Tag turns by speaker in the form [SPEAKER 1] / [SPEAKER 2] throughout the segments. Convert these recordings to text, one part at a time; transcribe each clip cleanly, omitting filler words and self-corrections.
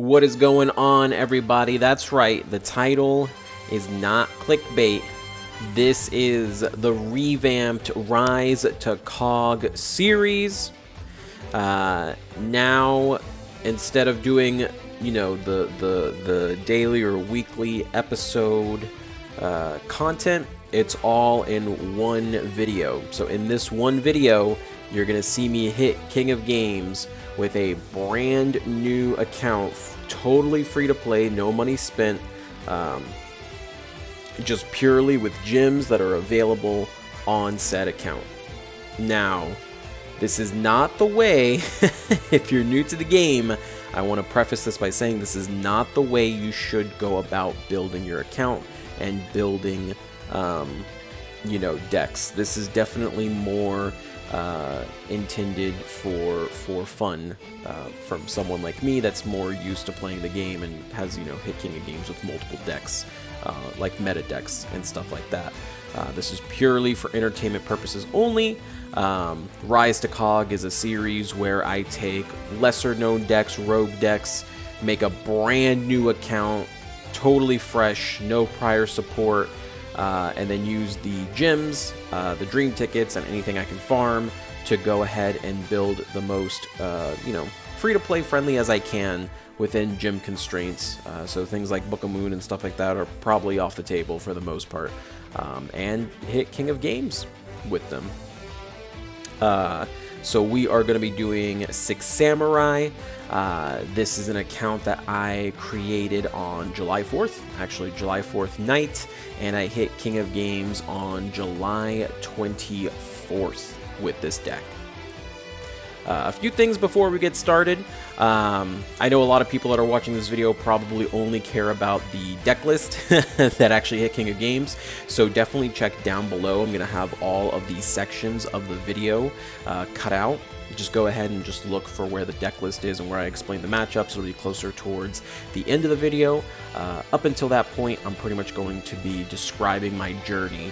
[SPEAKER 1] What is going on, everybody? That's right, the title is not clickbait. This is the revamped Ryise to KOG series. Now, instead of doing, you know, the daily or weekly episode content, it's all in one video. So in this one video, you're gonna see me hit King of Games with a brand new account, totally free to play, no money spent, just purely with gems that are available on said account. Now, this is not the way, if you're new to the game, I want to preface this by saying this is not the way you should go about building your account and building, you know, decks. This is definitely more intended for fun from someone like me that's more used to playing the game and has, you know, hit King of Games with multiple decks, like meta decks and stuff like that. This is purely for entertainment purposes only. Ryise to KOG is a series where I take lesser known decks, rogue decks, make a brand new account, totally fresh, no prior support, and then use the gems, the dream tickets, and anything I can farm to go ahead and build the most, you know, free-to-play friendly as I can within gem constraints. So things like Book of Moon and stuff like that are probably off the table for the most part, and hit King of Games with them. So we are going to be doing 6 Samurai. This is an account that I created on July 4th, actually July 4th night, and I hit King of Games on July 24th with this deck. A few things before we get started. I know a lot of people that are watching this video probably only care about the deck list that actually hit King of Games, so definitely check down below. I'm going to have all of these sections of the video cut out. Just go ahead and just look for where the deck list is and where I explain the matchups. It'll be closer towards the end of the video. Up until that point, I'm pretty much going to be describing my journey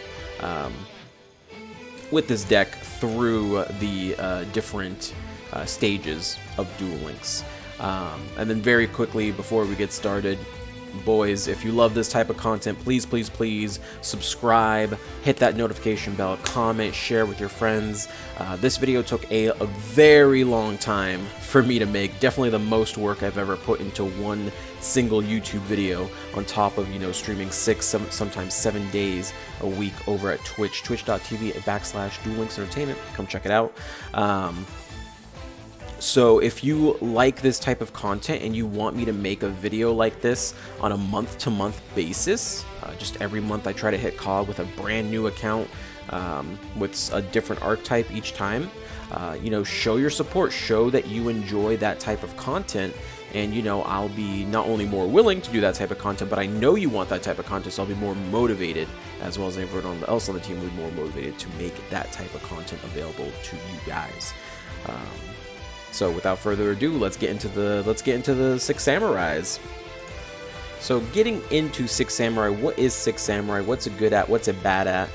[SPEAKER 1] with this deck through the different stages of Duel Links. And then very quickly, before we get started, boys, if you love this type of content, please, please, please subscribe, hit that notification bell, comment, share with your friends. This video took a very long time for me to make. Definitely the most work I've ever put into one single YouTube video, on top of, you know, streaming 6, sometimes 7 days a week over at Twitch, twitch.tv/Duel Links Entertainment. Come check it out. So if you like this type of content and you want me to make a video like this on a month-to-month basis, just every month I try to hit KOG with a brand new account with a different archetype each time, you know, show your support, show that you enjoy that type of content, and, you know, I'll be not only more willing to do that type of content, but I know you want that type of content, so I'll be more motivated, as well as everyone else on the team will be more motivated to make that type of content available to you guys. So without further ado, let's get into the 6 Samurais. So getting into 6 Samurai, what is 6 Samurai? What's it good at? What's it bad at?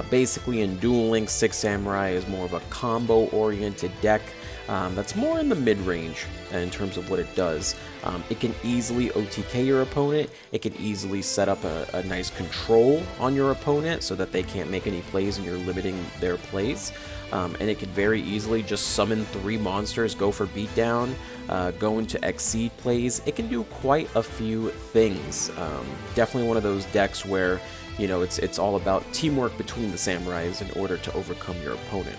[SPEAKER 1] Basically, in Duel Links, 6 Samurai is more of a combo-oriented deck that's more in the mid-range in terms of what it does. It can easily OTK your opponent. It can easily set up a nice control on your opponent so that they can't make any plays and you're limiting their plays. And it could very easily just summon 3 monsters, go for beatdown, go into exceed plays. It can do quite a few things. Definitely one of those decks where, you know, it's all about teamwork between the samurais in order to overcome your opponent.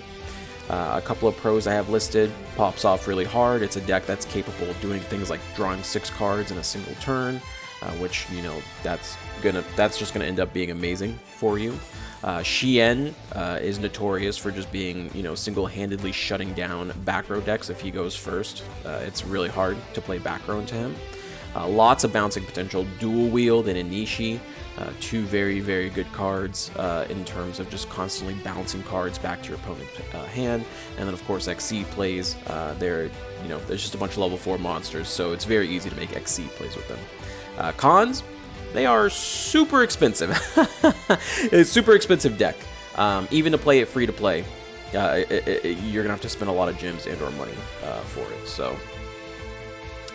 [SPEAKER 1] A couple of pros I have listed. Pops off really hard. It's a deck that's capable of doing things like drawing 6 cards in a single turn, which, you know, that's just gonna end up being amazing for you. Shien is notorious for just being, you know, single-handedly shutting down back row decks if he goes first. It's really hard to play back row into him. Lots of bouncing potential. Dual Wield and Inishi, 2 very, very good cards in terms of just constantly bouncing cards back to your opponent's hand. And then, of course, Exceed plays. There's just a bunch of level 4 monsters, so it's very easy to make Exceed plays with them. Cons, they are super expensive. It's a super expensive deck. Even to play it free to play, you're gonna have to spend a lot of gems and or money for it. So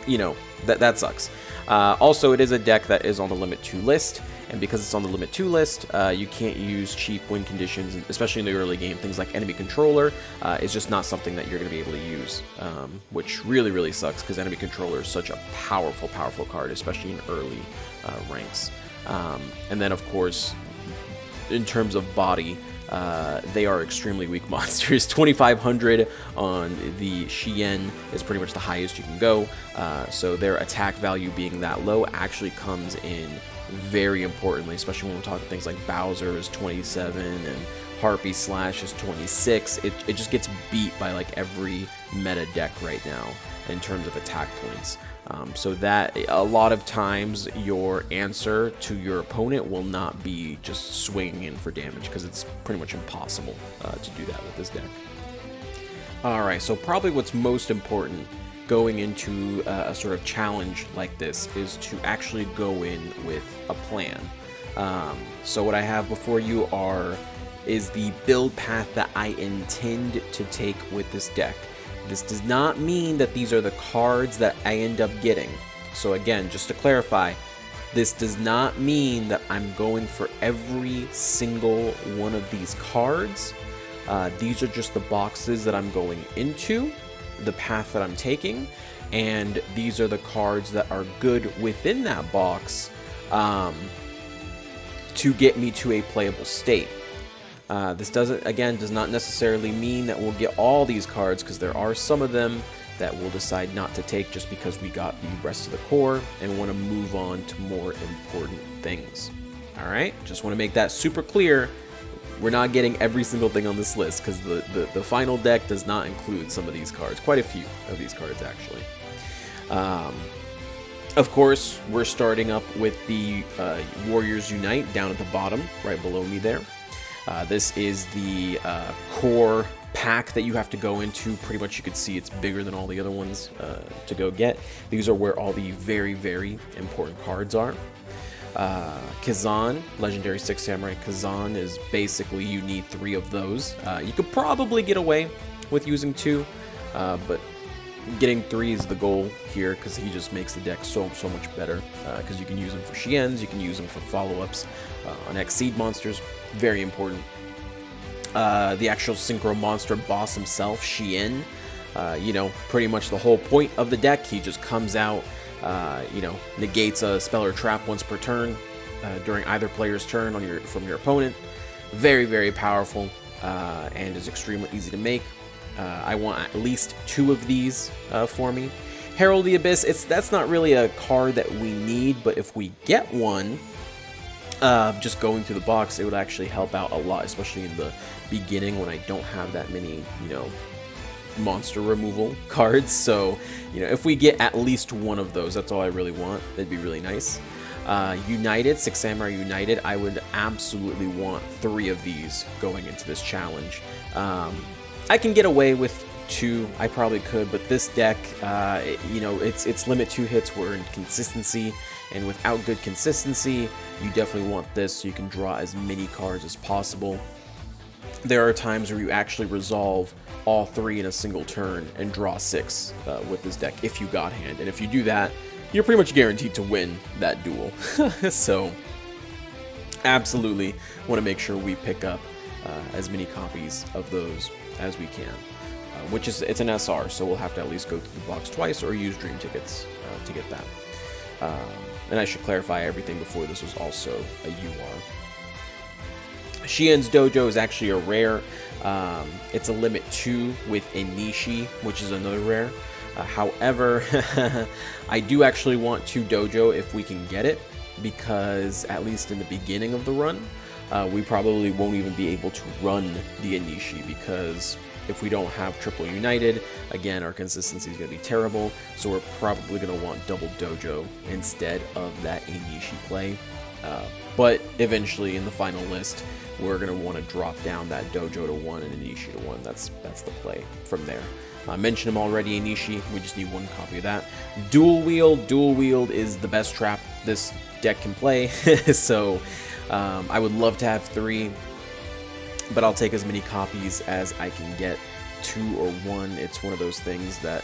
[SPEAKER 1] you know, that sucks. Also, it is a deck that is on the Limit 2 list, and because it's on the Limit 2 list, you can't use cheap win conditions, especially in the early game. Things like Enemy Controller is just not something that you're going to be able to use, which really, really sucks, because Enemy Controller is such a powerful, powerful card, especially in early ranks. And then, of course, in terms of body, they are extremely weak monsters. 2,500 on the Xian is pretty much the highest you can go, so their attack value being that low actually comes in very importantly, especially when we're talking things like Bowser is 27 and Harpy Slash is 26. It just gets beat by like every meta deck right now in terms of attack points. So that a lot of times your answer to your opponent will not be just swinging in for damage, because it's pretty much impossible to do that with this deck. Alright, so probably what's most important going into a sort of challenge like this is to actually go in with a plan. So what I have before you is the build path that I intend to take with this deck. This does not mean that these are the cards that I end up getting. So again, just to clarify, this does not mean that I'm going for every single one of these cards. These are just the boxes that I'm going into, the path that I'm taking, and these are the cards that are good within that box to get me to a playable state. This does not necessarily mean that we'll get all these cards, because there are some of them that we'll decide not to take just because we got the rest of the core and want to move on to more important things. Alright, just want to make that super clear. We're not getting every single thing on this list, because the final deck does not include some of these cards, quite a few of these cards actually. Of course, we're starting up with the Warriors Unite down at the bottom, right below me there. This is the core pack that you have to go into. Pretty much you could see it's bigger than all the other ones to go get. These are where all the very, very important cards are. Kazan, Legendary 6 Samurai Kazan, is basically you need 3 of those. You could probably get away with using 2, but getting 3 is the goal here, because he just makes the deck so much better, because you can use them for Xiens, you can use them for follow-ups on X-Seed monsters, very important. The actual Synchro Monster boss himself, Xian, you know, pretty much the whole point of the deck. He just comes out, you know, negates a spell or trap once per turn during either player's turn from your opponent. Very, very powerful, and is extremely easy to make. I want at least 2 of these for me. Herald of the Abyss, that's not really a card that we need, but if we get one, just going through the box, it would actually help out a lot, especially in the beginning when I don't have that many, you know, monster removal cards. So, you know, if we get at least one of those, that's all I really want. That'd be really nice. United, 6 Samurai United, I would absolutely want 3 of these going into this challenge. I can get away with 2, I probably could, but this deck, you know, its limit 2 hits were in consistency, and without good consistency, you definitely want this so you can draw as many cards as possible. There are times where you actually resolve all 3 in a single turn and draw 6 with this deck if you got hand, and if you do that, you're pretty much guaranteed to win that duel. So, absolutely want to make sure we pick up as many copies of those as we can, which is, it's an SR, so we'll have to at least go through the box twice or use dream tickets to get that. And I should clarify everything before, this was also a UR. Xian's Dojo is actually a rare. It's a limit 2 with Enishi, which is another rare. However, I do actually want 2 Dojo if we can get it, because at least in the beginning of the run, we probably won't even be able to run the Enishi, because if we don't have triple United, again, our consistency is going to be terrible, so we're probably going to want double Dojo instead of that Enishi play. But eventually, in the final list, we're going to want to drop down that Dojo to 1 and Enishi to 1. That's the play from there. I mentioned him already, Enishi. We just need 1 copy of that. Dual Wield. Dual Wield is the best trap this deck can play. So I would love to have 3, but I'll take as many copies as I can get. 2 or 1, it's one of those things that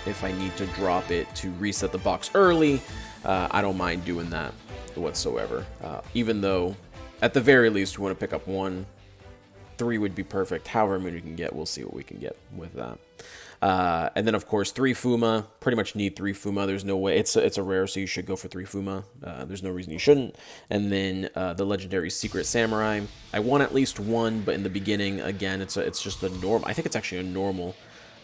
[SPEAKER 1] if I need to drop it to reset the box early, I don't mind doing that whatsoever. Even though, at the very least, we want to pick up 1. 3 would be perfect. However many we can get, we'll see what we can get with that. And then, of course, 3 Fuma. Pretty much need 3 Fuma. There's no way. It's a rare, so you should go for 3 Fuma. There's no reason you shouldn't. And then the legendary Secret Samurai. I want at least 1, but in the beginning, again, it's just a normal. I think it's actually a normal.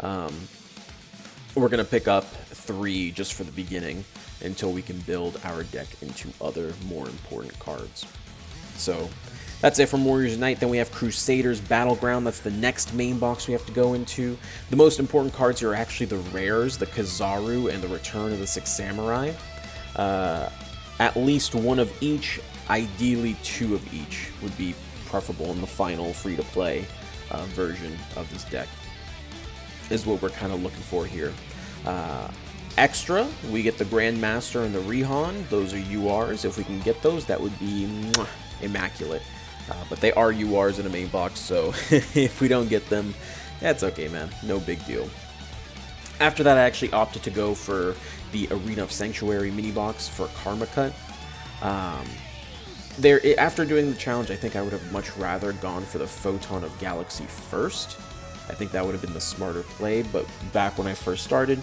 [SPEAKER 1] We're going to pick up 3 just for the beginning until we can build our deck into other more important cards. So that's it from Warriors Unite. Then we have Crusaders Battleground. That's the next main box we have to go into. The most important cards here are actually the rares, the Kizaru and the Return of the Six Samurai. At least 1 of each, ideally 2 of each would be preferable in the final free-to-play version of this deck, is what we're kind of looking for here. Extra, we get the Grandmaster and the Rihan. Those are URs. If we can get those, that would be immaculate. But they are URs in a main box, so if we don't get them, that's okay, man. No big deal. After that, I actually opted to go for the Arena of Sanctuary mini box for Karma Cut. After doing the challenge, I think I would have much rather gone for the Photon of Galaxy first. I think that would have been the smarter play, but back when I first started,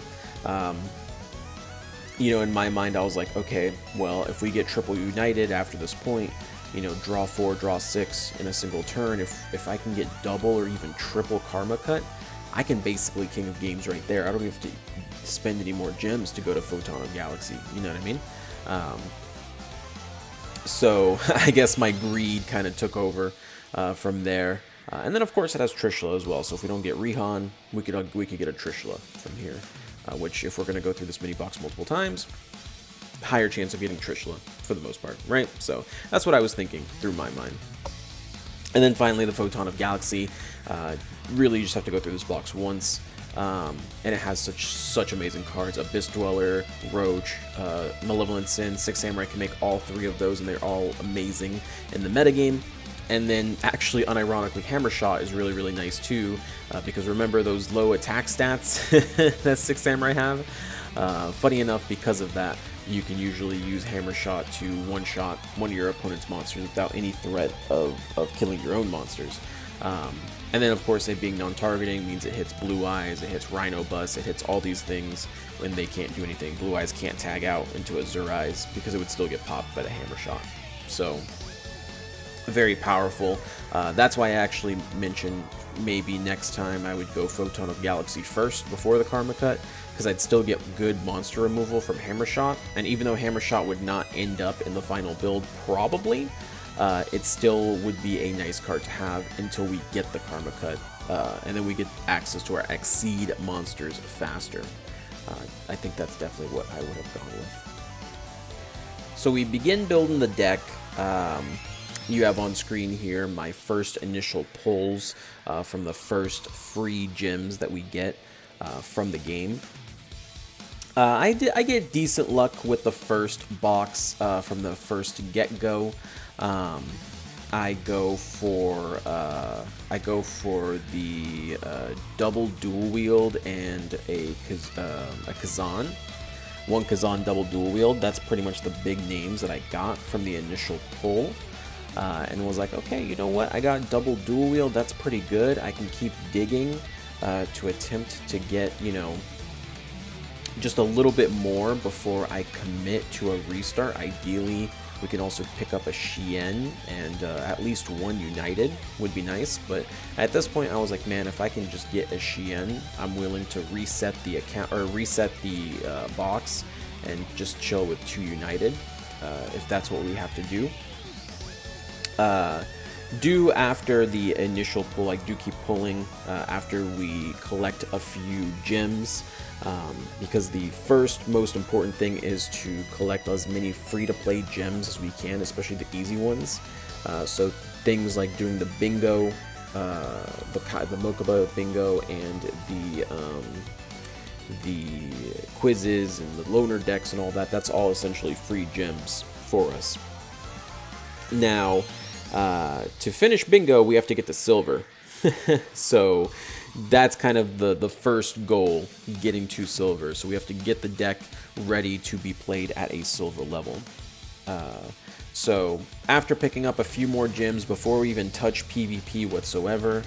[SPEAKER 1] you know, in my mind, I was like, okay, well, if we get triple united after this point, you know, draw 4, draw 6 in a single turn, if I can get double or even triple Karma Cut, I can basically King of Games right there. I don't have to spend any more gems to go to Photon of Galaxy, you know what I mean? So I guess my greed kind of took over from there. And then, of course, it has Trishula as well, so if we don't get Rihan, we could get a Trishula from here, which, if we're going to go through this mini box multiple times, higher chance of getting Trishula for the most part, right? So that's what I was thinking through my mind. And then finally, the Photon of Galaxy. Really, you just have to go through this box once, and it has such amazing cards. Abyss Dweller, Roach, Malevolent Sin, Six Samurai can make all 3 of those, and they're all amazing in the metagame. And then, actually, unironically, Hammershot is really, really nice too, because remember those low attack stats that Six Samurai have? Funny enough, because of that, you can usually use Hammershot to one-shot one of your opponent's monsters without any threat of killing your own monsters. And then, of course, it being non-targeting means it hits Blue Eyes, it hits Rhino Bus, it hits all these things when they can't do anything. Blue Eyes can't tag out into a Ryise because it would still get popped by the Hammershot. So, very powerful. That's why I actually mentioned maybe next time I would go Photon of Galaxy first before the Karma Cut, because I'd still get good monster removal from Hammershot, and even though Hammershot would not end up in the final build, probably, it still would be a nice card to have until we get the Karma Cut, and then we get access to our Exceed monsters faster. I think that's definitely what I would have gone with. So we begin building the deck. You have on screen here my first initial pulls from the first free gems that we get from the game. I get decent luck with the first box from the first get-go. I go for the double dual wield and a Kazan. One Kazan double dual wield. That's pretty much the big names that I got from the initial pull. And was like, okay, you know what? I got double dual wield. That's pretty good. I can keep digging to attempt to get, you know, just a little bit more before I commit to a restart. Ideally, we can also pick up a Shien, and at least one United would be nice. But at this point, I was like, man, if I can just get a Shien, I'm willing to reset the account or reset the box and just chill with 2 United, if that's what we have to do. After the initial pull, I do keep pulling after we collect a few gems, because the first most important thing is to collect as many free-to-play gems as we can, especially the easy ones. So things like doing the bingo, the Mokuba bingo, and the quizzes and the loner decks and all that. That's all essentially free gems for us. Now, to finish bingo, we have to get to silver. So that's kind of the first goal, getting to silver. So we have to get the deck ready to be played at a silver level. So after picking up a few more gems before we even touch PvP whatsoever,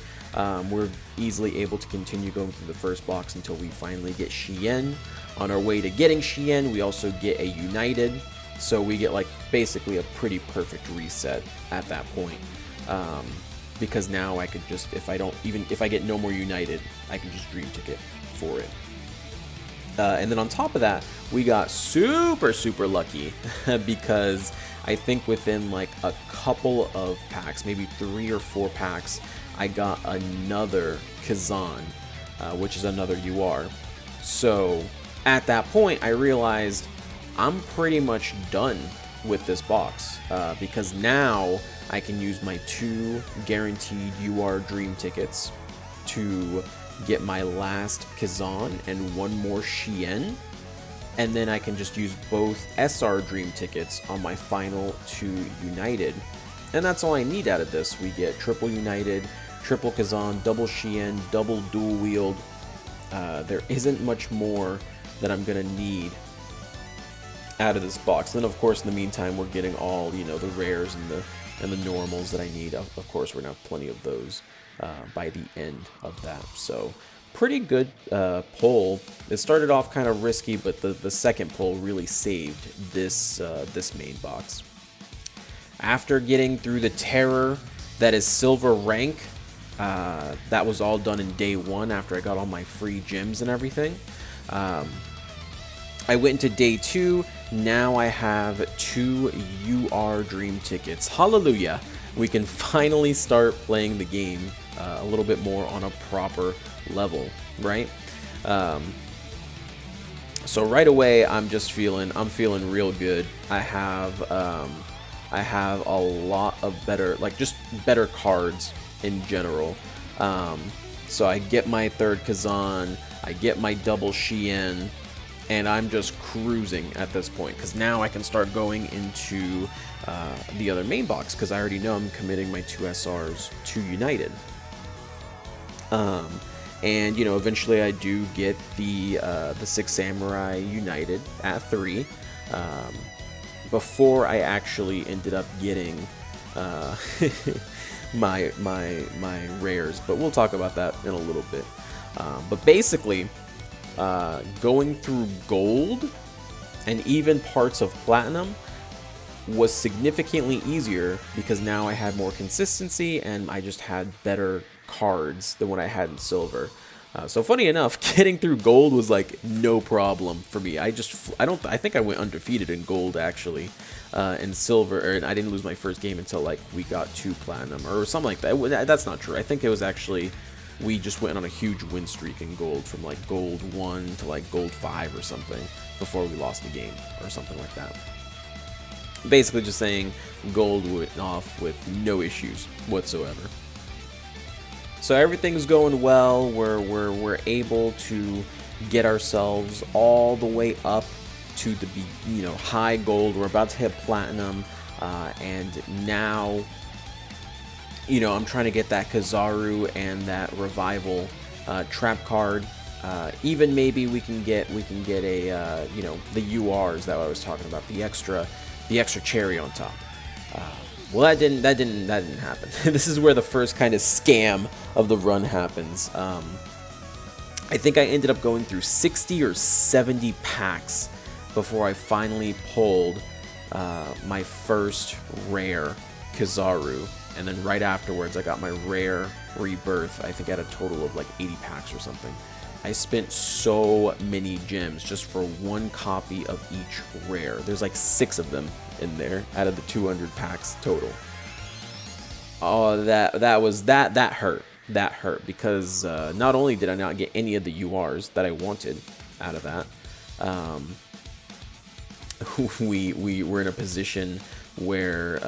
[SPEAKER 1] we're easily able to continue going through the first box until we finally get Shien. On our way to getting Shien, we also get a United, so we get like basically a pretty perfect reset at that point. Because now I could just, if I get no more United, I can just Dream Ticket for it. And then on top of that, we got super lucky because I think within like a couple of packs, maybe 3 or 4 packs, I got another Kazan, which is another UR. So at that point, I realized I'm pretty much done with this box, because now I can use my 2 guaranteed UR Dream Tickets to get my last Kazan and 1 more Shien, and then I can just use both SR Dream Tickets on my final 2 United, and that's all I need out of this. We get triple United, triple Kazan, double Shien, double dual wield. There isn't much more that I'm gonna need out of this box. Then of course in the meantime we're getting all, you know, the rares and the normals that I need. Of course we're gonna have plenty of those by the end of that. So pretty good pull. It started off kind of risky, but the second pull really saved this this main box. After getting through the terror that is silver rank, that was all done in day 1 after I got all my free gems and everything. I went into day 2. Now I have 2 UR Dream Tickets. Hallelujah! We can finally start playing the game a little bit more on a proper level, right? So right away, I'm feeling real good. I have a lot of better cards in general. So I get my 3rd Kazan, I get my double Shien, and I'm just cruising at this point, because now I can start going into the other main box, because I already know I'm committing my 2 SRs to United. And you know, eventually I do get the 6 Samurai United at 3. Before I actually ended up getting my rares, but we'll talk about that in a little bit. But basically, going through gold and even parts of platinum was significantly easier, because now I had more consistency and I just had better cards than what I had in silver. So funny enough, getting through gold was like no problem for me. I think I went undefeated in gold actually. In silver, and I didn't lose my first game until like we got to platinum or something like that. That's not true. I think it was actually, we just went on a huge win streak in gold, from like gold 1 to like gold 5 or something, before we lost a game or something like that. Basically just saying gold went off with no issues whatsoever. So everything's going well. We're able to get ourselves all the way up to the high gold. We're about to hit platinum, and now I'm trying to get that Kizaru and that Revival trap card. Even maybe we can get a the URs that I was talking about, the extra cherry on top. Well, that didn't happen. This is where the first kind of scam of the run happens. I think I ended up going through 60 or 70 packs before I finally pulled my first rare Kizaru, and then right afterwards I got my rare Rebirth. I think I had a total of like 80 packs or something. I spent so many gems just for one copy of each rare. There's like 6 of them in there out of the 200 packs total. Oh, that hurt. That hurt, because not only did I not get any of the URs that I wanted out of that, we were in a position where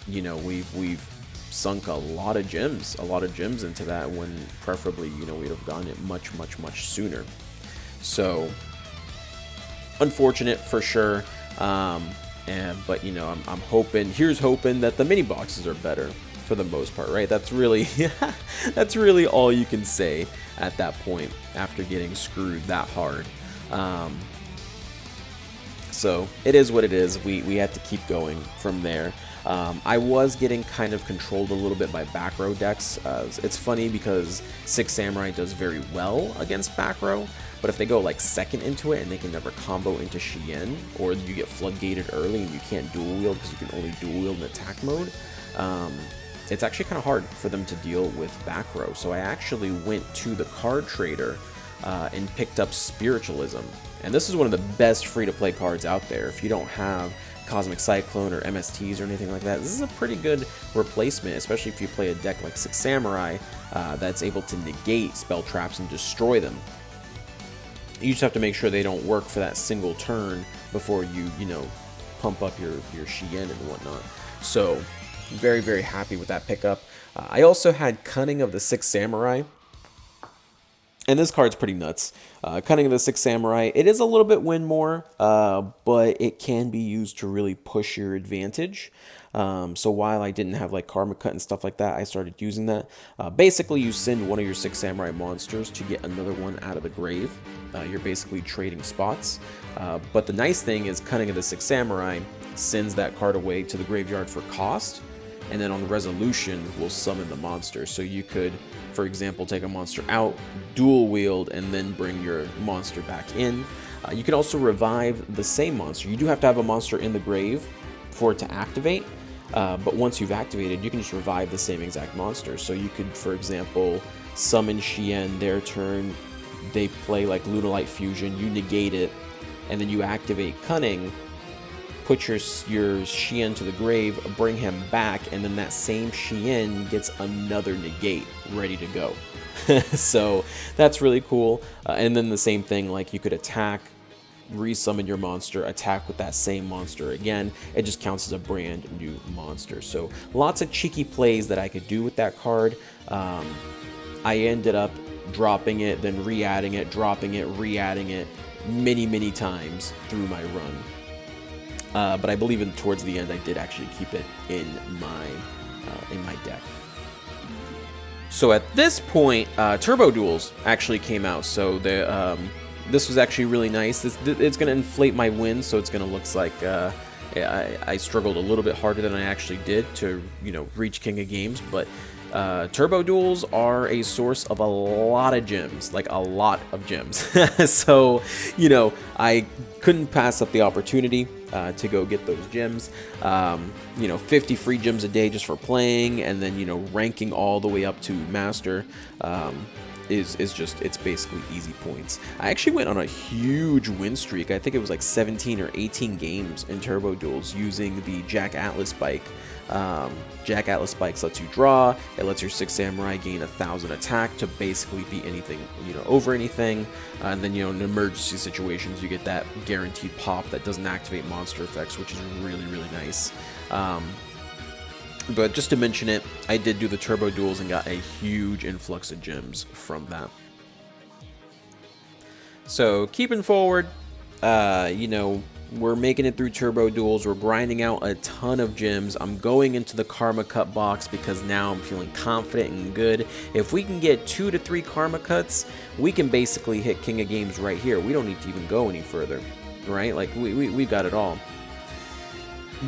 [SPEAKER 1] we've sunk a lot of gems into that, when preferably we'd have gotten it much sooner. So unfortunate for sure. But I'm hoping, here's hoping that the mini boxes are better for the most part, right? That's really that's really all you can say at that point after getting screwed that hard. So it is what it is. We had to keep going from there. I was getting kind of controlled a little bit by back row decks. It's funny because Six Samurai does very well against back row, but if they go like second into it and they can never combo into Shien, or you get floodgated early and you can't dual wield because you can only dual wield in attack mode, it's actually kind of hard for them to deal with back row. So I actually went to the card trader and picked up Spiritualism. And this is one of the best free-to-play cards out there. If you don't have Cosmic Cyclone or MSTs or anything like that, this is a pretty good replacement, especially if you play a deck like Six Samurai that's able to negate spell traps and destroy them. You just have to make sure they don't work for that single turn before you pump up your Shien and whatnot. So very, very happy with that pickup. I also had Cunning of the Six Samurai. And this card's pretty nuts. Cunning of the Six Samurai, it is a little bit win more, but it can be used to really push your advantage. So while I didn't have like Karma Cut and stuff like that, I started using that. Basically, you send one of your Six Samurai monsters to get another one out of the grave. You're basically trading spots. But the nice thing is Cunning of the Six Samurai sends that card away to the graveyard for cost, and then on resolution will summon the monster. So you could, for example, take a monster out, dual wield, and then bring your monster back in. You can also revive the same monster. You do have to have a monster in the grave for it to activate, but once you've activated, you can just revive the same exact monster. So you could, for example, summon Shien, their turn, they play like Lunalight Fusion, you negate it, and then you activate Cunning, put your Shien to the grave, bring him back, and then that same Shien gets another negate ready to go. So that's really cool. And then the same thing, like you could attack, resummon your monster, attack with that same monster again. It just counts as a brand new monster. So lots of cheeky plays that I could do with that card. I ended up dropping it, then re-adding it, dropping it, re-adding it many times through my run. But I believe towards the end I did actually keep it in my deck. So at this point, Turbo Duels actually came out. So this was actually really nice. It's going to inflate my wins, so it's going to look like I struggled a little bit harder than I actually did to reach King of Games. But Turbo Duels are a source of a lot of gems, like a lot of gems. So I couldn't pass up the opportunity to go get those gems. 50 free gems a day just for playing, and then ranking all the way up to master is just, it's basically easy points. I actually went on a huge win streak. I think it was like 17 or 18 games in Turbo Duels using the Jack Atlas bike. Jack Atlas Spikes lets you draw. It lets your Six Samurai gain 1,000 attack to basically beat anything, over anything. And then, in emergency situations, you get that guaranteed pop that doesn't activate monster effects, which is really, really nice. But just to mention it, I did do the Turbo Duels and got a huge influx of gems from that. So keeping forward, we're making it through Turbo Duels. We're grinding out a ton of gems. I'm going into the Karma Cut box because now I'm feeling confident and good. If we can get 2 to 3 Karma Cuts, we can basically hit King of Games right here. We don't need to even go any further, right? Like, we've got it all.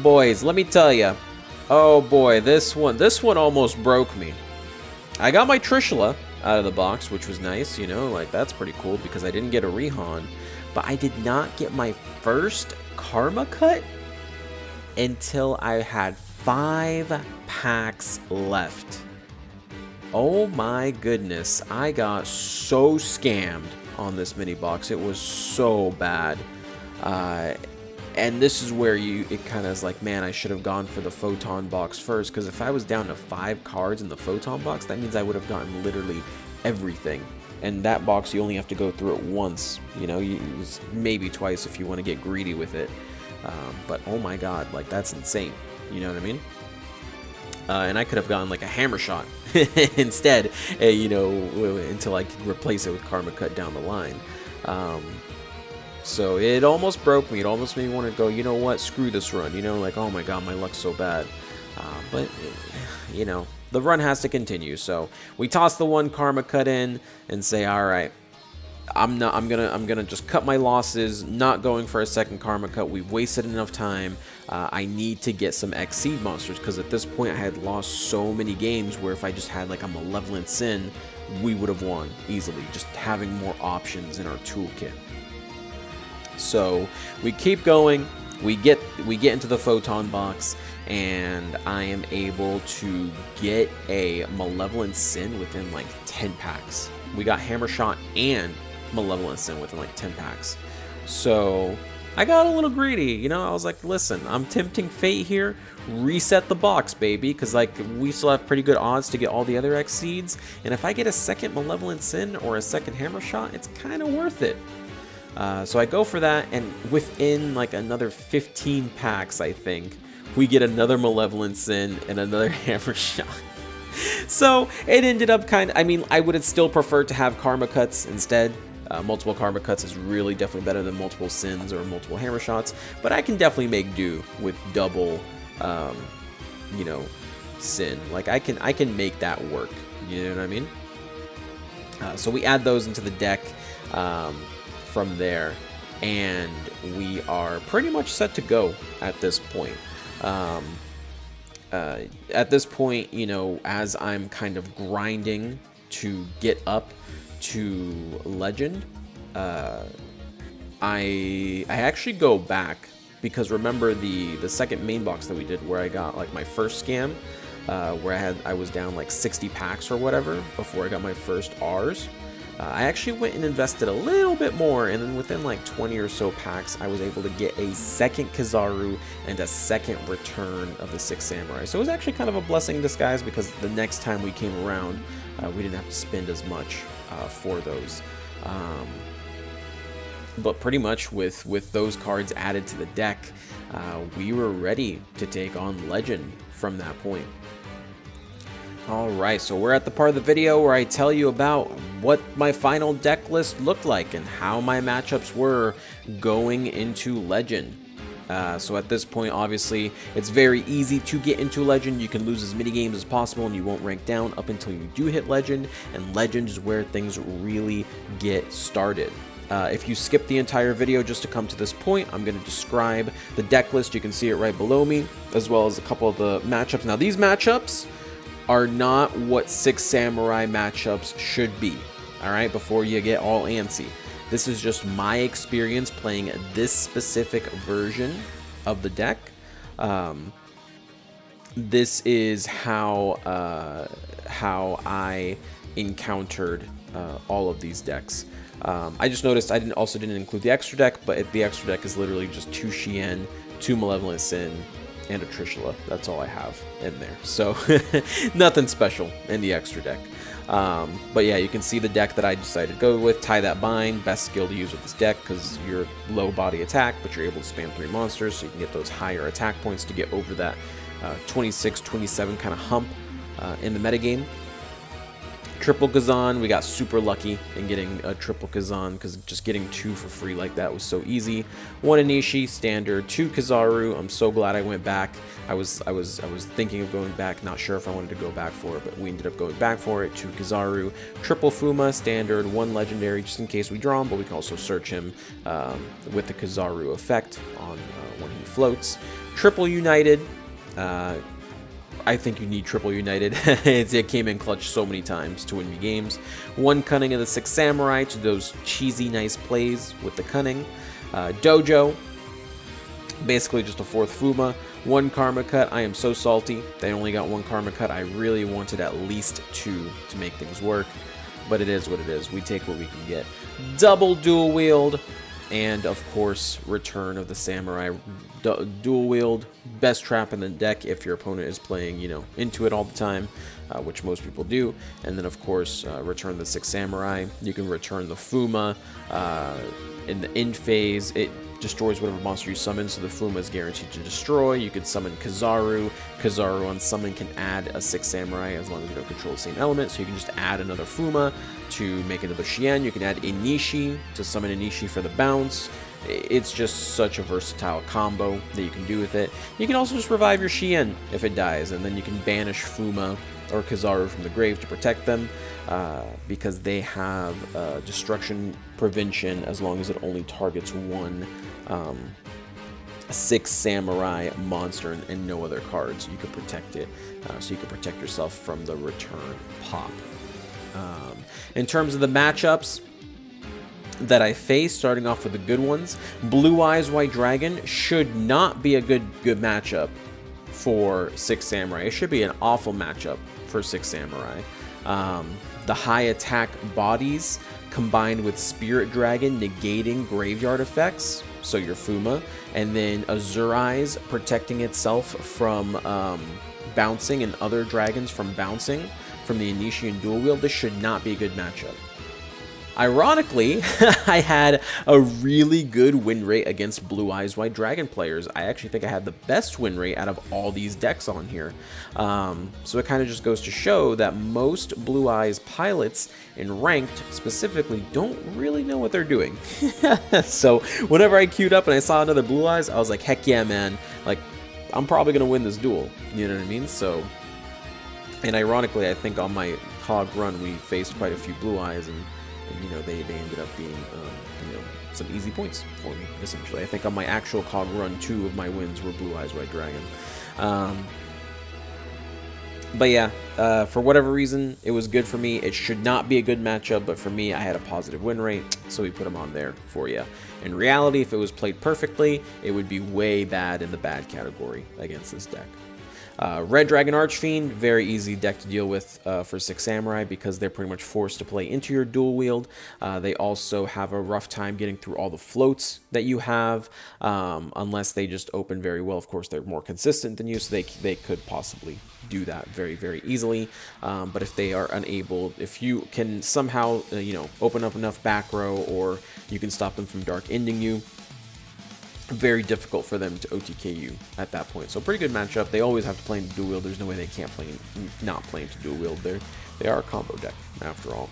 [SPEAKER 1] Boys, let me tell you. Oh boy, this one almost broke me. I got my Trishula out of the box, which was nice, like that's pretty cool because I didn't get a Rihan. But I did not get my first Karma Cut until I had 5 packs left. Oh my goodness, I got so scammed on this mini box. It was so bad. And this is where it kind of is like, man, I should have gone for the Photon box first, because if I was down to 5 cards in the Photon box, that means I would have gotten literally everything. And that box, you only have to go through it once, maybe twice if you want to get greedy with it. But oh my god, like that's insane. You know what I mean? And I could have gotten like a Hammer Shot instead, until I could replace it with Karma Cut down the line. So it almost broke me. It almost made me want to go, you know what, screw this run. Like, oh my god, my luck's so bad. But you know, the run has to continue. So we toss the one karma cut in and say, all right, I'm gonna just cut my losses, not going for a second karma cut. We've wasted enough time. I need to get some Exceed monsters, because at this point I had lost so many games where if I just had like a Malevolent Sin, we would have won easily, just having more options in our toolkit. So we keep going. We get into the Photon box, and I am able to get a Malevolent Sin within like 10 packs. We got Hammer Shot and Malevolent Sin within like 10 packs. So I got a little greedy, you know. I was like, listen, I'm tempting fate here. Reset the box, baby, because like we still have pretty good odds to get all the other Exceeds, and if I get a second Malevolent Sin or a second Hammer Shot, it's kind of worth it. So I go for that, and within like another 15 packs, I think, we get another Malevolent Sin and another Hammer Shot. So it ended up I mean, I would have still preferred to have Karma Cuts instead. Multiple Karma Cuts is really definitely better than multiple Sins or multiple Hammer Shots, but I can definitely make do with double, you know, Sin. Like I can make that work. You know what I mean? So we add those into the deck from there, and we are pretty much set to go at this point. At this point, you know, as I'm kind of grinding to get up to Legend, I actually go back, because remember the second main box that we did where I got like my first scam, where I was down like 60 packs or whatever before I got my first R's. I actually went and invested a little bit more, and then within like 20 or so packs, I was able to get a second Kizaru and a second return of the Six Samurai. So it was actually kind of a blessing in disguise, because the next time we came around, we didn't have to spend as much for those. But pretty much with those cards added to the deck, we were ready to take on Legend from that point. Alright, so we're at the part of the video where I tell you about what my final deck list looked like and how my matchups were going into Legend. So at this point, obviously, it's very easy to get into Legend. You can lose as many games as possible and you won't rank down up until you do hit Legend, and Legend is where things really get started. If you skip the entire video just to come to this point, I'm going to describe the deck list. You can see it right below me, as well as a couple of the matchups. Now, these matchups are not what Six Samurai matchups should be, alright, before you get all antsy. This is just my experience playing this specific version of the deck. This is how I encountered all of these decks. I just noticed I didn't include the extra deck, but the extra deck is literally just 2 Shien, 2 Malevolent Sin, and a Trishula. That's all I have in there. So nothing special in the extra deck. But yeah, you can see the deck that I decided to go with. Tie That Bind, best skill to use with this deck, because you're low body attack, but you're able to spam 3 monsters, so you can get those higher attack points to get over that 26, 27 kind of hump in the metagame. Triple Kazan, we got super lucky in getting a triple Kazan, because just getting 2 for free like that was so easy. 1 Inishi, standard, 2 Kizaru. I'm so glad I went back. I was thinking of going back, not sure if I wanted to go back for it, but we ended up going back for it. 2 Kizaru, triple Fuma, standard, 1 legendary, just in case we draw him, but we can also search him with the Kizaru effect on when he floats. Triple United. I think you need Triple United. It came in clutch so many times to win me games. 1 Cunning of the Six Samurai to those cheesy, nice plays with the Cunning. Dojo, basically just a 4th Fuma. 1 Karma Cut. I am so salty. They only got 1 Karma Cut. I really wanted at least 2 to make things work, but it is what it is. We take what we can get. Double Dual Wield. And, of course, Return of the Samurai. Dual Wield, best trap in the deck if your opponent is playing, you know, into it all the time, which most people do. And then, of course, Return the Six Samurai. You can return the Fuma. In the end phase, it destroys whatever monster you summon, so the Fuma is guaranteed to destroy. You could summon Kizaru. Kizaru on summon can add a Six Samurai as long as you don't control the same element, so you can just add another Fuma to make another Shien. You can add Inishi to summon Inishi for the bounce. it's just such a versatile combo that you can do with it. You can also just revive your Shien if it dies, and then you can banish Fuma or Kizaru from the grave to protect them, because they have destruction prevention as long as it only targets one 6 samurai monster and no other cards. You can protect it, so you can protect yourself from the return pop. In terms of the matchups that I face, starting off with the good ones, Blue Eyes White Dragon should not be a good matchup for 6 samurai. It should be an awful matchup for 6 samurai. The high attack bodies combined with Spirit Dragon negating graveyard effects, so your Fuma, and then Azure Eyes protecting itself from bouncing and other dragons from bouncing from the Initian Dual Wield. This should not be a good matchup. Ironically, I had a really good win rate against Blue Eyes White Dragon players. I actually think I had the best win rate out of all these decks on here. So it kind of just goes to show that most Blue Eyes pilots in Ranked specifically don't really know what they're doing. So whenever I queued up and I saw another Blue Eyes, I was like, heck yeah, man. Like, I'm probably going to win this duel. You know what I mean? So, and ironically, I think on my KOG run, we faced quite a few Blue Eyes, and you know, they ended up being, you know, some easy points for me, essentially. I think on my actual KOG run, 2 of my wins were Blue Eyes White Dragon. But yeah, for whatever reason, it was good for me. It should not be a good matchup, but for me, I had a positive win rate, so we put them on there for you. In reality, if it was played perfectly, it would be way bad in the bad category against this deck. Red Dragon Archfiend, very easy deck to deal with for 6 Samurai because they're pretty much forced to play into your dual wield. They also have a rough time getting through all the floats that you have, unless they just open very well. Of course, they're more consistent than you, so they could possibly do that very, very easily. But if they are unable, if you can somehow, you know, open up enough back row, or you can stop them from dark ending you, very difficult for them to OTK you at that point. So pretty good matchup. They always have to play into dual wield. There's no way they can't play not play into dual wield. They are a combo deck after all.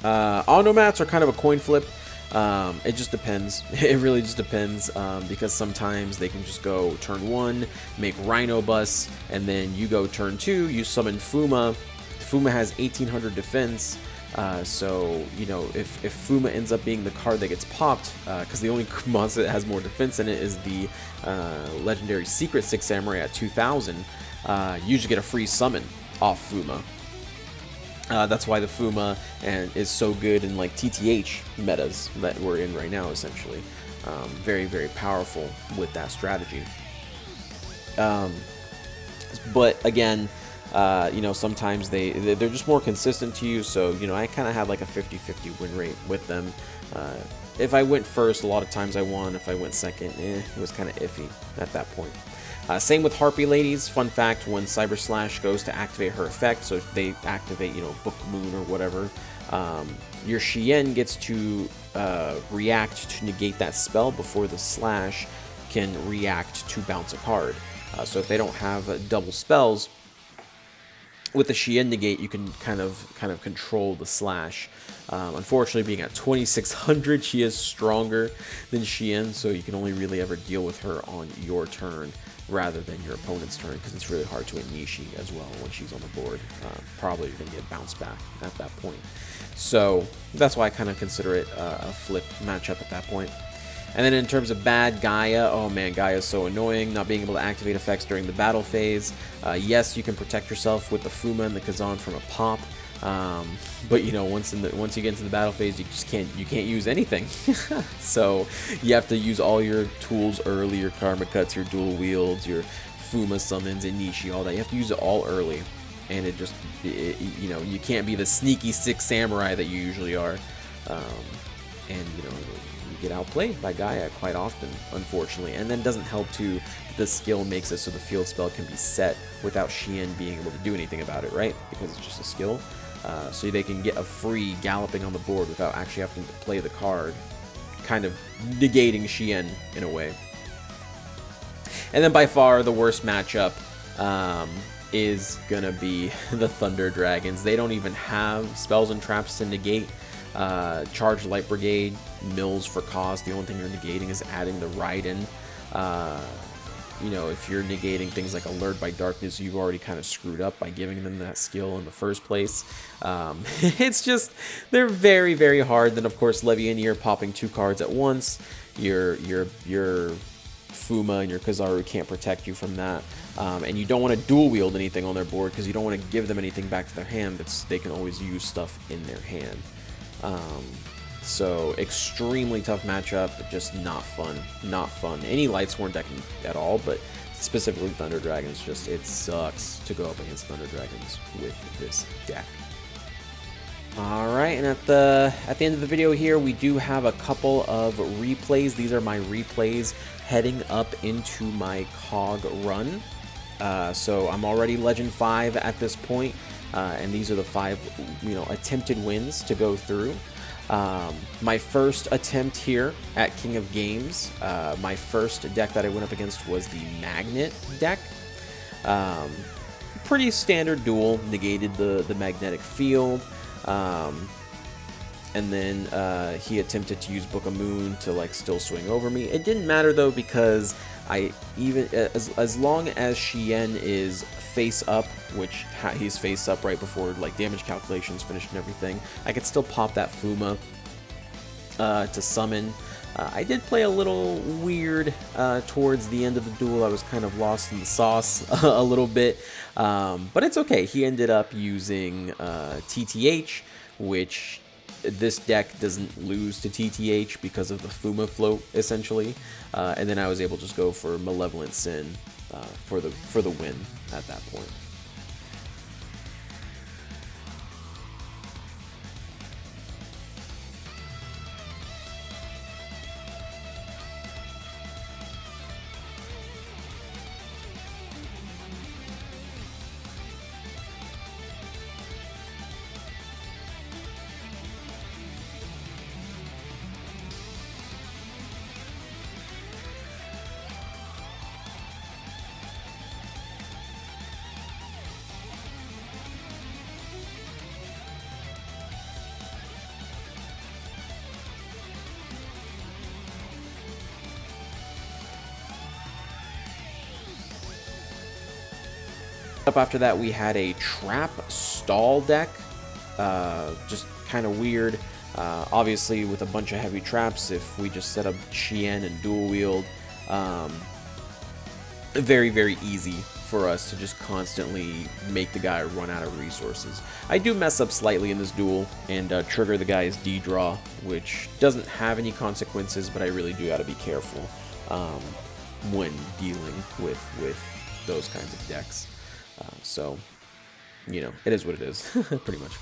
[SPEAKER 1] Automats are kind of a coin flip. It just depends. It really just depends, because sometimes they can just go turn 1, make Rhino Bus, and then you go turn 2, you summon Fuma. Fuma has 1800 defense. So, you know, if Fuma ends up being the card that gets popped, because the only monster that has more defense in it is the legendary Secret 6 Samurai at 2000, you just get a free summon off Fuma. That's why the Fuma is so good in like TTH metas that we're in right now, essentially. Very, very powerful with that strategy. But again, you know, sometimes they're just more consistent to you, so, you know, I kind of had like a 50-50 win rate with them. If I went first, a lot of times I won. If I went second, it was kind of iffy at that point. Same with Harpy Ladies. Fun fact, when Cyber Slash goes to activate her effect, so if they activate, you know, Book Moon or whatever, your Shien gets to react to negate that spell before the Slash can react to bounce a card. So if they don't have double spells, with the Shien negate, you can kind of control the Slash. Unfortunately, being at 2600, she is stronger than Shien, so you can only really ever deal with her on your turn rather than your opponent's turn, because it's really hard to Inishi as well when she's on the board. Probably you're going to get bounced back at that point. So that's why I kind of consider it a flip matchup at that point. And then in terms of bad, Gaia, oh man, Gaia is so annoying, not being able to activate effects during the battle phase. Yes, you can protect yourself with the Fuma and the Kazan from a pop, but you know, once you get into the battle phase, you can't use anything. So you have to use all your tools early, your Karma Cuts, your dual wields, your Fuma summons, Inishi, all that. You have to use it all early, and you know, you can't be the sneaky 6 Samurai that you usually are, and you know, get outplayed by Gaia quite often, unfortunately. And then it doesn't help too, the skill makes it so the field spell can be set without Shien being able to do anything about it, right? Because it's just a skill. So they can get a free galloping on the board without actually having to play the card, kind of negating Shien in a way. And then by far the worst matchup is gonna be the Thunder Dragons. They don't even have spells and traps to negate. Charged Light Brigade, mills for cost. The only thing you're negating is adding the Raiden. You know, if you're negating things like Alert by Darkness, you've already kind of screwed up by giving them that skill in the first place. It's just, they're very, very hard. Then, of course, Levianeer popping 2 cards at once. Your Fuma and your Kizaru can't protect you from that. And you don't want to dual wield anything on their board because you don't want to give them anything back to their hand. They can always use stuff in their hand. So extremely tough matchup, but just not fun. Not fun. Any Lightsworn deck at all, but specifically Thunder Dragons, just it sucks to go up against Thunder Dragons with this deck. Alright, and at the end of the video here, we do have a couple of replays. These are my replays heading up into my KOG run. So I'm already Legend 5 at this point, and these are the 5, attempted wins to go through. My first attempt here at King of Games, my first deck that I went up against was the Magnet deck. Pretty standard duel, negated the magnetic field. And then he attempted to use Book of Moon to like still swing over me. It didn't matter though, because as long as Shien is face up, which he's face up right before like damage calculations finished and everything, I could still pop that Fuma to summon. I did play a little weird towards the end of the duel. I was kind of lost in the sauce a little bit, but it's okay. He ended up using TTH, which this deck doesn't lose to TTH because of the Fuma float, essentially. And then I was able to just go for Malevolent Sin for the win at that point. Up after that, we had a Trap Stall deck, just kind of weird. Obviously, with a bunch of heavy traps, if we just set up Shien and dual wield, very, very easy for us to just constantly make the guy run out of resources. I do mess up slightly in this duel and trigger the guy's D-draw, which doesn't have any consequences, but I really do got to be careful when dealing with those kinds of decks. So, it is what it is, pretty much.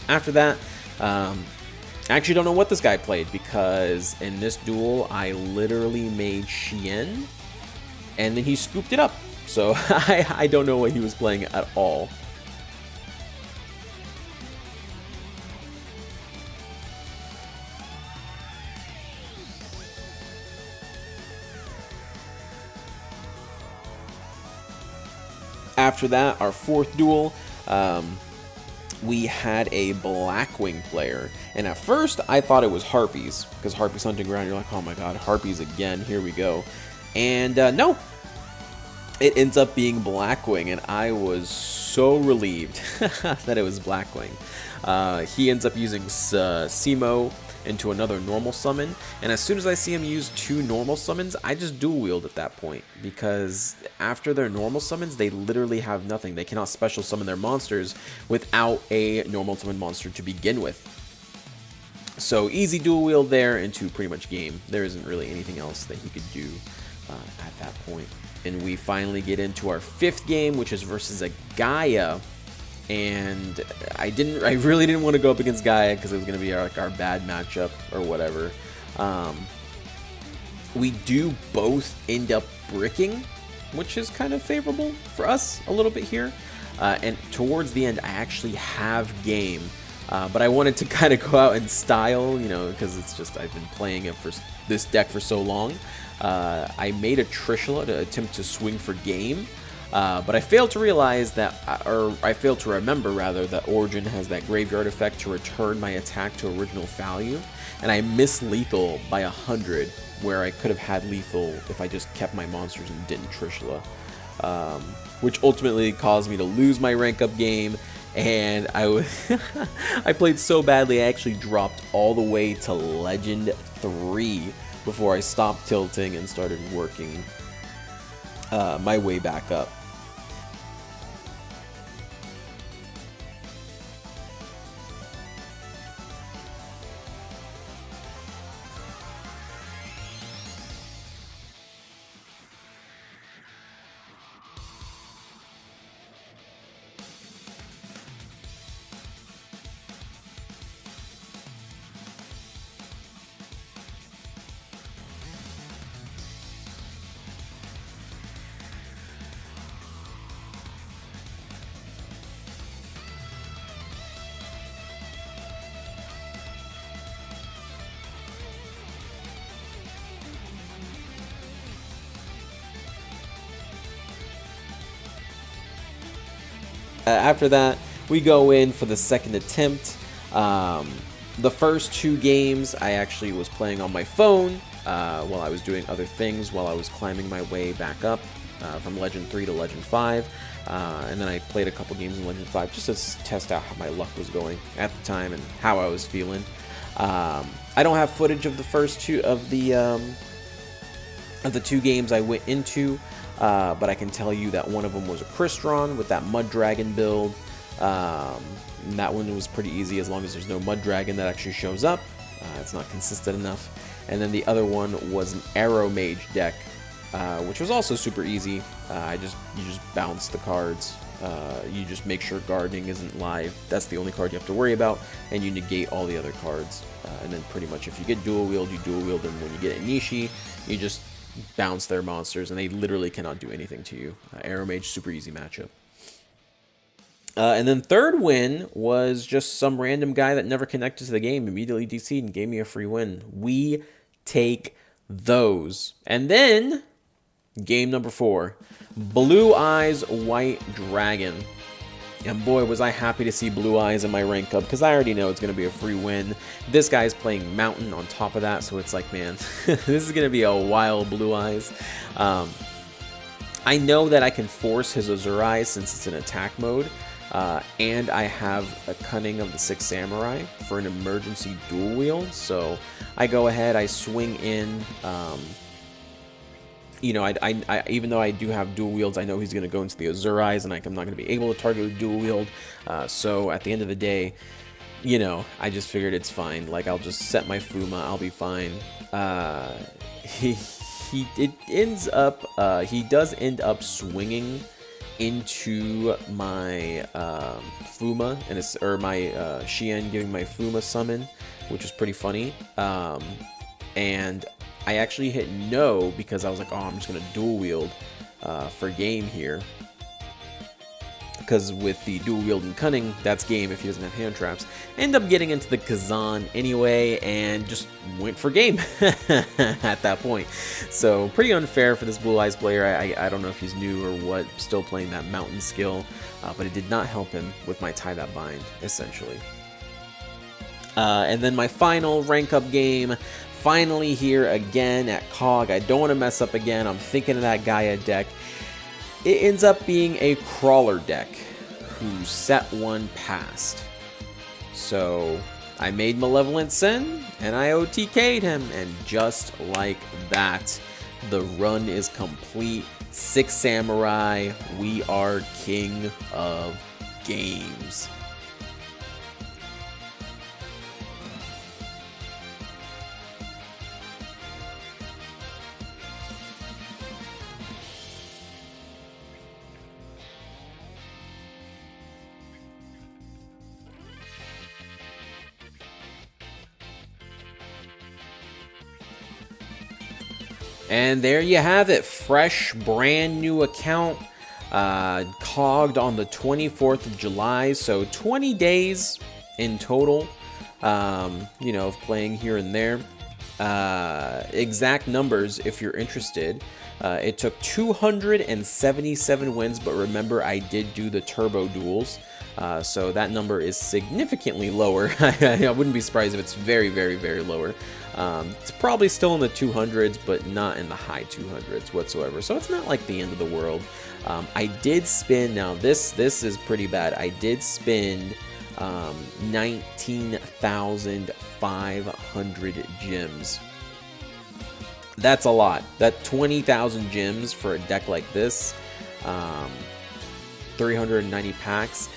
[SPEAKER 1] After that, I actually don't know what this guy played, because in this duel, I literally made Shien, and then he scooped it up. So I don't know what he was playing at all. After that, our fourth duel, we had a Blackwing player, and at first I thought it was Harpies, because Harpies Hunting Ground, you're like, oh my god, Harpies again, here we go. And no, it ends up being Blackwing, and I was so relieved that it was Blackwing. He ends up using Simo into another normal summon, and as soon as I see him use 2 normal summons, I just dual wield at that point, because after their normal summons, they literally have nothing. They cannot special summon their monsters without a normal summon monster to begin with. So easy dual wield there into pretty much game. There isn't really anything else that he could do at that point. And we finally get into our 5th game, which is versus a Gaia. And I really didn't want to go up against Gaia because it was going to be our bad matchup or whatever. We do both end up bricking, which is kind of favorable for us a little bit here. And towards the end, I actually have game. But I wanted to kind of go out in style, you know, because it's just I've been playing it for this deck for so long. I made a Trishula to attempt to swing for game, but I failed to realize that, or I failed to remember rather, that Origin has that graveyard effect to return my attack to original value, and I missed lethal by 100, where I could have had lethal if I just kept my monsters and didn't Trishula, which ultimately caused me to lose my rank up game. And I played so badly, I actually dropped all the way to Legend 3 before I stopped tilting and started working my way back up. After that, we go in for the second attempt. The first 2 games, I actually was playing on my phone while I was doing other things, while I was climbing my way back up from Legend 3 to Legend 5. And then I played a couple games in Legend 5 just to test out how my luck was going at the time and how I was feeling. I don't have footage of the first 2 of the 2 games I went into. But I can tell you that one of them was a Crystron with that Mud Dragon build. And that one was pretty easy as long as there's no Mud Dragon that actually shows up. It's not consistent enough. And then the other one was an Arrow Mage deck, which was also super easy. You just bounce the cards. You just make sure gardening isn't live. That's the only card you have to worry about, and you negate all the other cards. And then pretty much if you get dual wield, you dual wield them. When you get Inishi, you just bounce their monsters, and they literally cannot do anything to you. Arrow Mage, super easy matchup. And then third win was just some random guy that never connected to the game, immediately DC'd and gave me a free win. We take those. And then, game number 4, Blue Eyes White Dragon. And boy, was I happy to see Blue Eyes in my rank up, because I already know it's going to be a free win. This guy's playing Mountain on top of that, so it's like, man, this is going to be a wild Blue Eyes. I know that I can force his Azurai since it's in attack mode, and I have a Cunning of the 6 Samurai for an emergency dual wield, so I go ahead, I swing in. You know, I even though I do have dual wields, I know he's going to go into the Azurais, and I'm not going to be able to target with dual wield. So at the end of the day, you know, I just figured it's fine. Like, I'll just set my Fuma, I'll be fine. He does end up swinging into my Fuma, and it's my Shien giving my Fuma summon, which is pretty funny. And I actually hit no because I was like, oh, I'm just going to dual wield for game here. Because with the dual wield and Cunning, that's game if he doesn't have hand traps. End up getting into the Kazan anyway and just went for game at that point. So pretty unfair for this Blue Eyes player. I don't know if he's new or what, still playing that Mountain skill. But it did not help him with my Tie That Bind, essentially. And then my final rank up game. Finally here again at KOG. I don't want to mess up again. I'm thinking of that Gaia deck. It ends up being a Crawler deck who set 1 passed. So I made Malevolent Sin and I OTK'd him, and just like that, the run is complete. 6 Samurai, we are king of games. And there you have it, fresh, brand new account, KOG'd on the 24th of July, so 20 days in total, you know, of playing here and there. Exact numbers if you're interested. It took 277 wins, but remember I did do the turbo duels, so that number is significantly lower. I wouldn't be surprised if it's very, very, very lower. It's probably still in the 200s, but not in the high 200s whatsoever, so it's not like the end of the world. I did spin, now this is pretty bad, I did spend 19,500 gems. That's a lot. That 20,000 gems for a deck like this, 390 packs,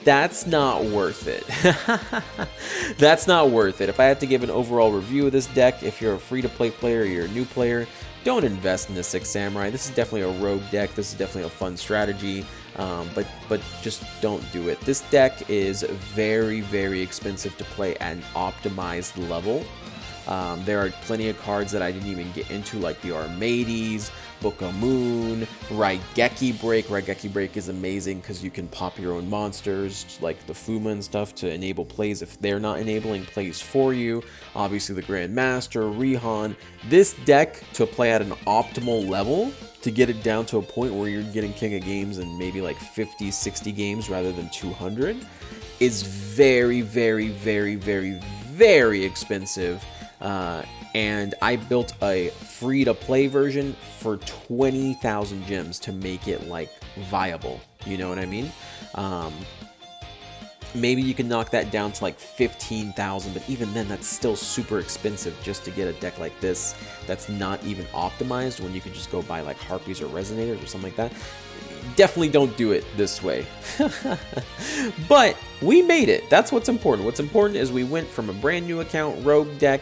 [SPEAKER 1] that's not worth it. That's not worth it. If I had to give an overall review of this deck, if you're a free-to-play player or you're a new player, don't invest in the Six Samurai. This is definitely a rogue deck. This is definitely a fun strategy, but just don't do it. This deck is very, very expensive to play at an optimized level. There are plenty of cards that I didn't even get into, like the Armades, Book of Moon, Raigeki Break. Raigeki Break is amazing because you can pop your own monsters, like the Fuma and stuff, to enable plays if they're not enabling plays for you. Obviously the Grandmaster, Rihan. This deck, to play at an optimal level, to get it down to a point where you're getting King of Games in maybe like 50, 60 games rather than 200, is very, very, very, very, very expensive. And I built a free-to-play version for 20,000 gems to make it like viable. You know what I mean? Maybe you can knock that down to like 15,000, but even then that's still super expensive just to get a deck like this that's not even optimized, when you could just go buy like Harpies or Resonators or something like that. Definitely don't do it this way. But we made it. That's what's important. What's important is we went from a brand new account, rogue deck,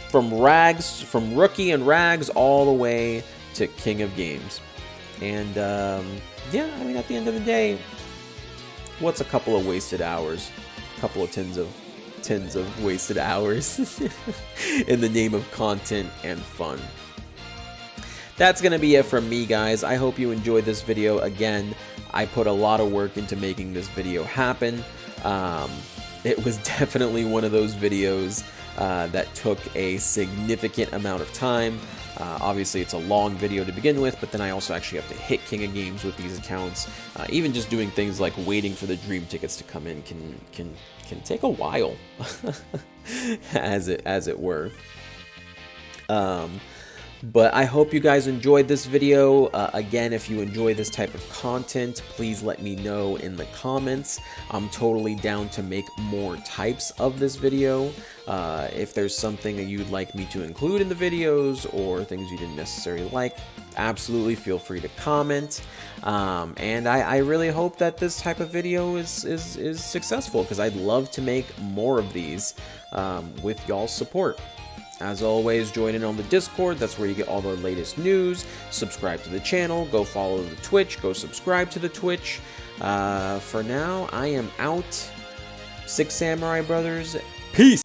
[SPEAKER 1] from rags, from rookie and rags, all the way to King of Games. And yeah, I mean, at the end of the day, what's a couple of wasted hours? A couple of tens of wasted hours in the name of content and fun. That's gonna be it from me, guys. I hope you enjoyed this video. Again, I put a lot of work into making this video happen. It was definitely one of those videos that took a significant amount of time. Obviously, it's a long video to begin with, but then I also actually have to hit King of Games with these accounts. Even just doing things like waiting for the dream tickets to come in can take a while, as it were. But I hope you guys enjoyed this video. Again, if you enjoy this type of content, please let me know in the comments. I'm totally down to make more types of this video. If there's something that you'd like me to include in the videos, or things you didn't necessarily like, absolutely feel free to comment. And I really hope that this type of video is successful, because I'd love to make more of these with y'all's support. As always, join in on the Discord. That's where you get all the latest news. Subscribe to the channel. Go follow the Twitch. Go subscribe to the Twitch. For now, I am out. Six Samurai Brothers. Peace!